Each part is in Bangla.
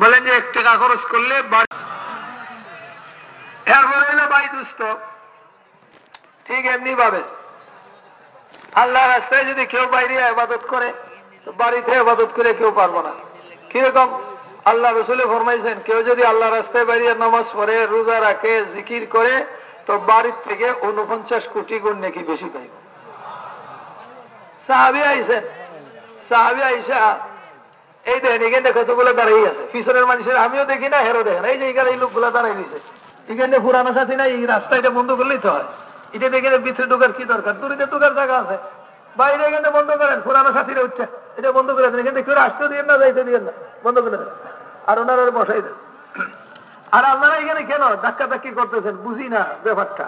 বলেন যে 1 টাকা খরচ করলে এরপরে হলো ভাই দুস্থ। ঠিক এমনি ভাবে আল্লাহ রাস্তায় যদি কেউ বাইরে ইবাদত করে, তো বাড়িতে ইবাদত করে কেউ পারবো না। কিরকম? আল্লাহ রাসূলে ফরমাইছেন, কেউ যদি আল্লাহ রাস্তায় বাইরে নামাজ পড়ে, রোজা রাখে, জিকির করে, তো বাড়ির থেকে 49 কোটি গুণ নেকি বেশি পাইব। সাহাবী আইসা এই দেখেন এখানে কতগুলো দাঁড়িয়ে আছে, পিছনের মানুষের আমিও দেখি না, হেরো দেখেন। এই যে এখানে এই লোকগুলো দাঁড়াই দিয়েছে, এখানে পুরানো সাথী না, এই রাস্তাটা বন্ধ করলেই তো হয়। এটা দেখে ভিতরে ঢোকার কি দরকার? দূরে ঢোকার জায়গা আছে, বাইরে এখানে বন্ধ করেন। পুরানো সাথীরা উঠছে, এটা বন্ধ করে দেন। এখানে কেউ আসতে দিয়ে না, যাইতে দিয়ে না, বন্ধ করে দেন। আর ওনারা বসাই দেন। আর আপনারা এখানে কেন ধাক্কা ধাক্কি করতেছেন? বুঝি না ব্যাপারটা।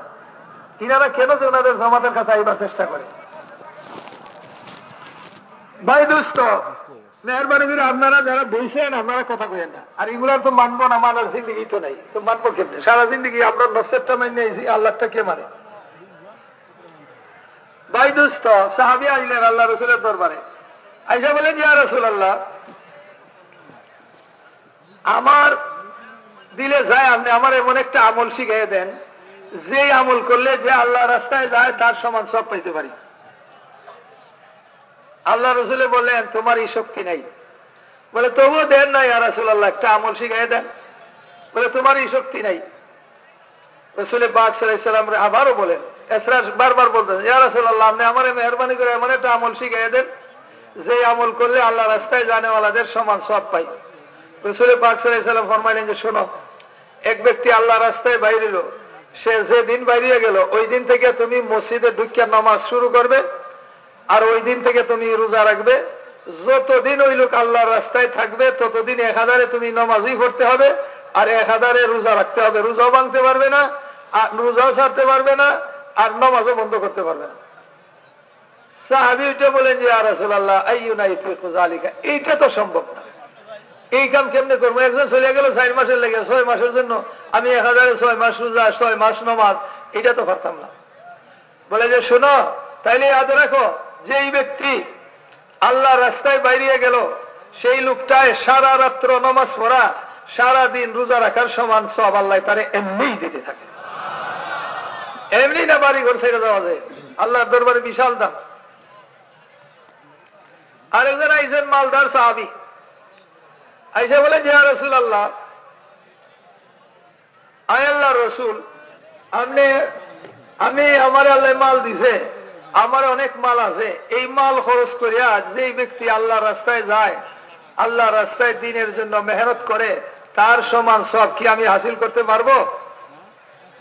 ইনারা কেন যে ওনাদের জমাতের কাছে আইবার চেষ্টা করে? ভাই দোস্ত, মেহরবানি করে আপনারা যারা বলছেন, আপনারা কথা কইেন না। আর এগুলার তো মানবো না, মানার জিন্দগি তো নাই, তো মানবো কেমনে? সারা জিন্দগি আপনার নফসেরটা মাইনে আইছি, আল্লাহটা কে মানে? ভাই দোস্ত, সাহাবী আইলেন আল্লাহ রাসূলের দরবারে, আইসা বলেন, ইয়া রাসূলুল্লাহ, আমার দিলে যায়, আপনি আমার এমন একটা আমল শিখিয়ে দেন, যে আমল করলে যে আল্লাহ রাস্তায় যায় তার সমান সব পাইতে পারি। আল্লাহ রাসূলে বললেন, তোমার এই শক্তি নাই। বলে, তবুও দেন না ইয়া রাসূলুল্লাহ, একটা আমল শিখিয়ে দেন। বলে, তোমার এই শক্তি নাই। রাসূল পাক সাল্লাল্লাহু আলাইহি ওয়াসাল্লাম আবারও বলেন, এসরা বারবার বলতেন, ইয়া রাসূলুল্লাহ, আপনি আমারে মেহরবানি করে এমন একটা আমল শিখিয়ে দেন, যে আমল করলে আল্লাহ রাস্তায় জানেওয়ালাদের সমান সওয়াব পাই। রাসূল পাক সাল্লাল্লাহু আলাইহি ওয়াসাল্লাম ফরমাইলেন যে, শোনো, এক ব্যক্তি আল্লাহ রাস্তায় বাইরে, সে যে দিন বাইরে গেল, ওই দিন থেকে তুমি মসজিদে ঢুকিয়া নামাজ শুরু করবে, আর ওই দিন থেকে তুমি রোজা রাখবে। যতদিন ওই লোক আল্লাহর রাস্তায় থাকবে, ততদিন 1000 তুমি নামাজই পড়তে হবে, আর 1000 রোজা রাখতে হবে। রোজাও ভাঙতে পারবে না, আর রোজাও ছাড়তে পারবে না, আর নামাজও বন্ধ করতে পারবে না। সাহাবী উঠে বলেন যে, ইয়া রাসূলুল্লাহ, আইয়ুনা ইউতিকু যালিকা, এইটা তো সম্ভব না। এই কাম কেমনে করবো? একজন চলে গেল 4 মাসের লেগে, 6 মাসের জন্য আমি 1000 6 মাস রোজা, 6 মাস নামাজ, এটা তো পারতাম না। বলে যে, শোনো, তাইলে ইয়াদ রাখো, যে এই ব্যক্তি আল্লাহ রাস্তায় বাইরে গেল, সেই লোকটায় সারা রাত্র নামাজ পড়া, সারা দিন রোজা রাখার সমান সওয়াব আল্লাহ তারে এমনিই দিতে থাকে। এমনি না বাড়ি ঘর ছেড়ে যাওয়া যায়, আল্লাহর দরবারে বিশাল দাম। আরেকজন আইসেন মালদার সাহাবী, আইসা বলে, ইয়া রাসূলুল্লাহ, আয় আল্লাহর রাসূল, আমি আমার আল্লাহ মাল দিছে, আমার অনেক মাল আছে, এই মাল খরচ করিয়া যেই ব্যক্তি আল্লাহ রাস্তায় যায়, আল্লাহ রাস্তায় দ্বীনের জন্য মেহনত করে, তার সমান সওয়াব কি আমি হাসিল করতে পারবো?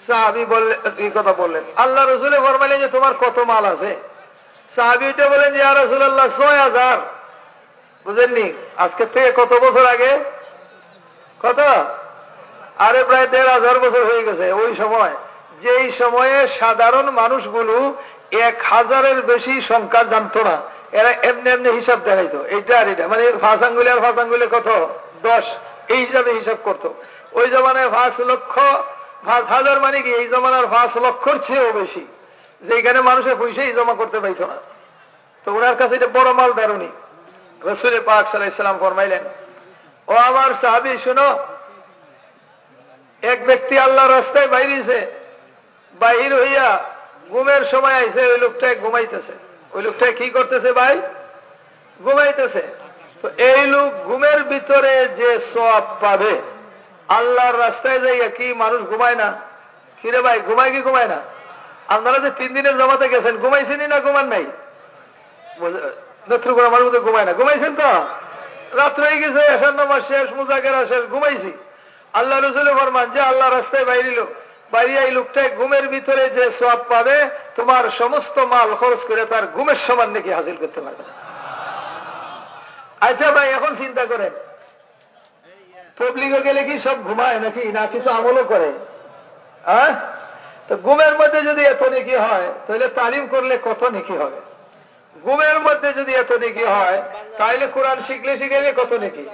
সাহাবী বললেন, এই কথা বললেন। আল্লাহ রাসূলে ফরমাইলেন যে, তোমার কত মাল আছে? সাহাবীটা বলেন, ইয়া রাসূলুল্লাহ, 6000। বুঝেননি? আজকে থেকে কত বছর আগে? কত? আরে প্রায় 1500 বছর হয়ে গেছে। ওই সময়, যেই সময়ে সাধারণ মানুষগুলো 1000-এর বেশি সংখ্যা জানতো না, এরা এমনি এমনি হিসাব দেখাইতো, এইটা আর এটা, মানে 5 আঙ্গুলে আর 5 আঙ্গুলে কত? 10, এই হিসাবে হিসাব করতো। ওই জমানায় 5,00,000 মানে কি, এই জমানার 5 লক্ষর চেয়েও বেশি, যেখানে মানুষের পয়সাই জমা করতে পাইতো না। তো ওনার কাছে এটা বড় মাল ধারণী। রাসূল পাক সাল্লাল্লাহু আলাইহি ওয়াসাল্লাম ফরমাইলেন, ও আমার সাহাবী, শোনো, এক ব্যক্তি আল্লাহর রাস্তায় বাইরেছে, বাহির হইয়া ঘুমের সময় আইছে, ওই লোকটায় ঘুমাইতেছে। ওই লোকটায় কি করতেছে ভাই? ঘুমাইতেছে। তো এই লোক ঘুমের ভিতরে যে সওয়াব পাবে, আল্লাহর রাস্তায় যাইয়া কি মানুষ ঘুমায় না? কিরে ভাই, ঘুমায় কি ঘুমায় না? আপনারা যে 3 দিনের জমাতে গেছেন, ঘুমাইছেনই না ঘুমান নাই? নেত্রকোনা মানুষ ঘুমায় না, ঘুমাইছেন তো? রাত্র হয়ে গেছে, এশার নামাজ শেষ, মুজাকেরা শেষ, ঘুমাইছি। আল্লাহ রাসূল ফরমান যে, আল্লাহ রাস্তায় বাইরে এই লোকটায় ঘুমের ভিতরে যে সওয়াব পাবে, তোমার সমস্ত মাল খরচ করে তার ঘুমের সমান নাকি হাসিল করতে পারবে। আচ্ছা ভাই, এখন চিন্তা করেন, তবলিগে গেলে কি সব ঘুমায় নাকি, না কিছু আমলও করে? হ্যাঁ, তো ঘুমের মধ্যে যদি এত নেকি হয়, তাহলে তালিম করলে কত নেকি হবে? ঘুমের মধ্যে যদি এত নেকি হয়, তাইলে কোরআন শিখলে কত নেকি?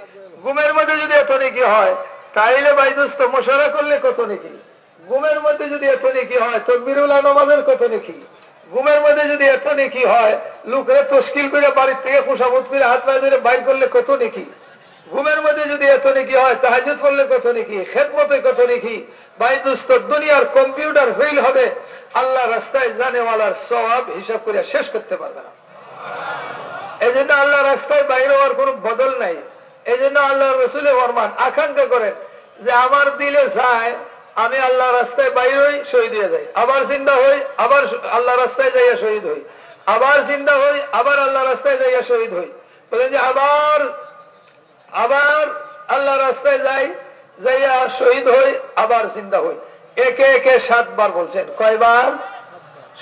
ঘুমের মধ্যে যদি এত নেকি হয়, তাইলে ভাই দোস্ত মুশারা করলে কত নেকি? ঘুমের মধ্যে যদি এত নেকি হয়, তাকবীরুল নামাজের কত নেকি? ঘুমের মধ্যে যদি এত নেকি হয়, লোকের তশকিল করে বাড়ির থেকে খুশামত করে হাত পায়ে ধরে বাইর করলে কত নেকি? ঘুমের মধ্যে যদি এত নেকি হয়, তাহাজ্জুদ করলে কত নেকি, খেদমতে কত নেকি। ভাই দোস্ত, দুনিয়ার কম্পিউটার ফেল হবে, আল্লাহ রাস্তায় জানেওয়ালার সওয়াব হিসাব করে শেষ করতে পারবে না। এই জন্য আল্লাহ রাস্তায় বাইরে হওয়ার কোন বদল নাই। এই জন্য আল্লাহ রসুলের ফরমান আকাঙ্ক্ষা করেন যে আমার দিলে চায় আমি আল্লাহ রাস্তায় বাইরে হই, শহীদ হয়ে যাই, আবার চিন্তা হই, আবার আল্লাহ রাস্তায় যাইয়া শহীদ হই, আবার চিন্তা হই, আবার আল্লাহ রাস্তায় যাইয়া শহীদ হই। বলেন যে আবার আবার আল্লাহ রাস্তায় যাই, যাইয়া শহীদ হই, আবার চিন্তা হই। একে একে 7 বার বলছেন। কয়বার?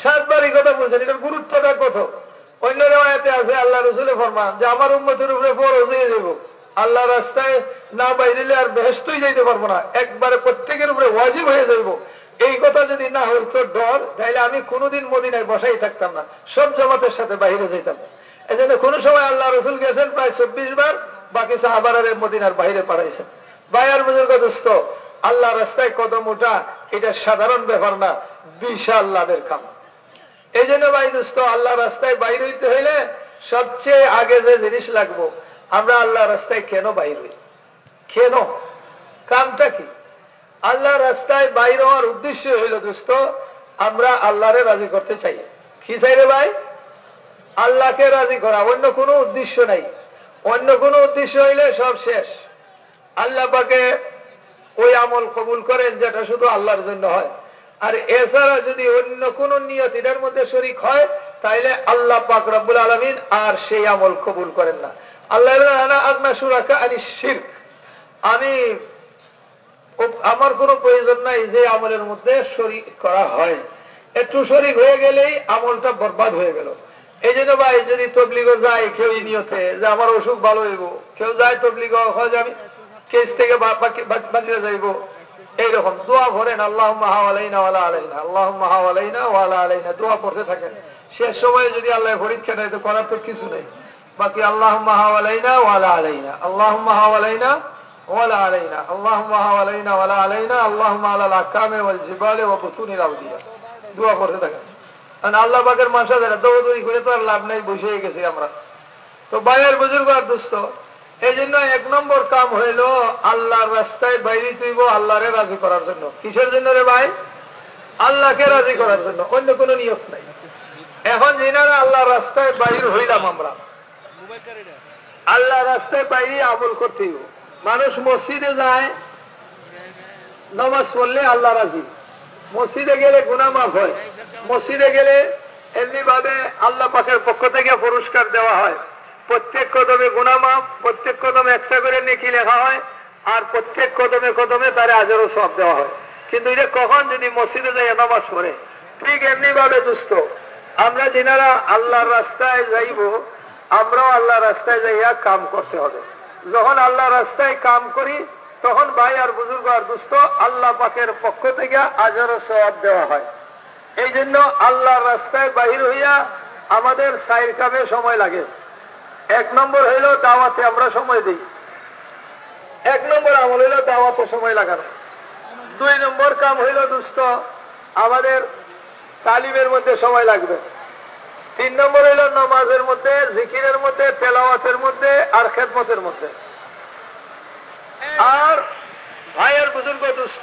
7 বারই কথা বলছেন। এটার গুরুত্বটা কত? অন্য রেওয়ায়াতে আছে আল্লাহ রসুলের ফরমান যে আমার উম্মতের উপরে ফরজ হয়ে যাব, আল্লাহ রাস্তায় না বাইরে আর বেহেশতই যাইতে পারবো না, একবারে প্রত্যেকের উপরে ওয়াজিব হয়ে যাইব। এই কথা যদি না হইতো ডর, তাহলে আমি কোনোদিন মদিনায় বসাই থাকতাম না, সব জামাতের সাথে বাইরে যাইতাম। এই জন্য কোন সময় আল্লাহ রসুল গেছেন প্রায় 24 বার, বাকি সাহাবারা মদিনার বাইরে পাঠাইছেন। ভাইয়ার বুজুর্গ দোস্ত, আল্লাহ রাস্তায় কদম ওঠা এটা সাধারণ ব্যাপার না, বিশাল লাভের কাম। এই জন্য ভাই দোস্ত, আল্লাহ রাস্তায় বাইরে হইতে হইলে সবচেয়ে আগে যে জিনিস লাগবো, আমরা আল্লাহ রাস্তায় কেন বাইর হই, কেন, কামটা কি? আল্লাহ রাস্তায় বাইর হওয়ার উদ্দেশ্য হইল দোস্ত, আমরা আল্লাহরে রাজি করতে চাই। কি চাই রে ভাই? আল্লাহকে রাজি করা, অন্য কোনো উদ্দেশ্য নাই। অন্য কোনো উদ্দেশ্য হইলে সব শেষ। আল্লাহ পাকে ওই আমল কবুল করেন যেটা শুধু আল্লাহর জন্য হয়, আর এছাড়া যদি অন্য কোন নিয়ত এটার মধ্যে শরীক হয়, তাইলে আল্লাহ পাক রব্বুল আলামিন আর সেই আমল কবুল করেন না। আল্লাহ আগনা শুরাকা আনিশ শিরক, আমি আমার কোনো প্রয়োজন নাই যে আমলের মধ্যে শরীক করা হয়। একটু শরীক হয়ে গেলেই আমলটা বরবাদ হয়ে গেল। এই জন্য ভাই, যদি তবলিগো যায় কেউ নিয়তে যে আমার অসুখ ভালো হইব, কেউ যায় তবলিগো হয় যে আমি কেস থেকে বাঁচিয়ে যাইব, এইরকম দোয়া ভরেন, আল্লাহুম্মা হাওয়ালাইনা ওয়ালা আলাইনা, আল্লাহুম্মা হাওয়ালাইনা ওয়ালা আলাইনা দোয়া পড়তে থাকেন। শেষ সময়ে যদি আল্লাহ পরীক্ষা দেয় তো করার তো কিছু নেই, বাকি আল্লাহুম্মা হাওয়ালাইনা ওয়ালা আলাইনা, আল্লাহুম্মা হাওয়ালাইনা ওয়ালা আলাইনা, আল্লাহুম্মা হাওয়ালাইনা ওয়ালা আলাইনা, আল্লাহুম্মা আলাল আকামে ওয়াল জিবালে ওয়া বুতুনিল আউদিয়া দোয়া পড়তে থাকেন। কারণ আল্লাহ পাকের মানসা যারা দৌড়দৌড়ি করে তো আর লাভ নাই, বসে গেছি আমরা। তো ভাইয়ের বুজুর্গ আর দোস্ত, এই জন্য 1 নম্বর কাম হইল আল্লাহর রাস্তায় বাইরে তুইব আল্লাহরে রাজি করার জন্য। কিসের জন্য রে ভাই? আল্লাহকে রাজি করার জন্য, অন্য কোনো নিয়ত নাই। এখন যেনারা আল্লাহর রাস্তায় বাইর হইলাম আমরা, আল্লাহ রাস্তায় বাইরে আমল করতে হইব। মানুষ মসজিদে যায়, নামাজ পড়লে আল্লাহ রাজি, মসজিদে গেলে গুনাহ মাফ হয়, মসজিদে গেলে এমনি ভাবে আল্লাহ পাকের পক্ষ থেকে পুরস্কার দেওয়া হয়। প্রত্যেক কদমে গুনাহ মাফ, প্রত্যেক কদমে একটা করে নেকি লেখা হয়, আর প্রত্যেক কদমে কদমে তার আজরও সওয়াব দেওয়া হয়। কিন্তু এটা কখন? যদি মসজিদে যাই নামাজ পড়ে। ঠিক এমনি ভাবে দোস্ত, আমরা যেনারা আল্লাহর রাস্তায় যাইব, আমরাও আল্লাহর রাস্তায় যাইয়া কাম করতে হবে। যখন আল্লাহ রাস্তায় কাম করি, তখন ভাই আর বুজুর্গ আর দোস্ত, আল্লাহ পাকের পক্ষ থেকে আজরও সওয়াব দেওয়া হয়। এই জন্য আল্লাহর রাস্তায় বাহির হইয়া আমাদের 4 কামে সময় লাগে। 1 নম্বর হইল দাওয়াতে আমরা সময় দিই, 1 নম্বর আমল হইল দাওয়াতে সময় লাগানো। 2 নম্বর কাম হইল দোস্ত আমাদের তালিমের মধ্যে সময় লাগবে। 3 নম্বর হইল নামাজের মধ্যে, জিকিরের মধ্যে, তেলাওয়াতের মধ্যে আর খেদমতের মধ্যে। আর ভাইয়ের বুজুর্গ দোস্ত,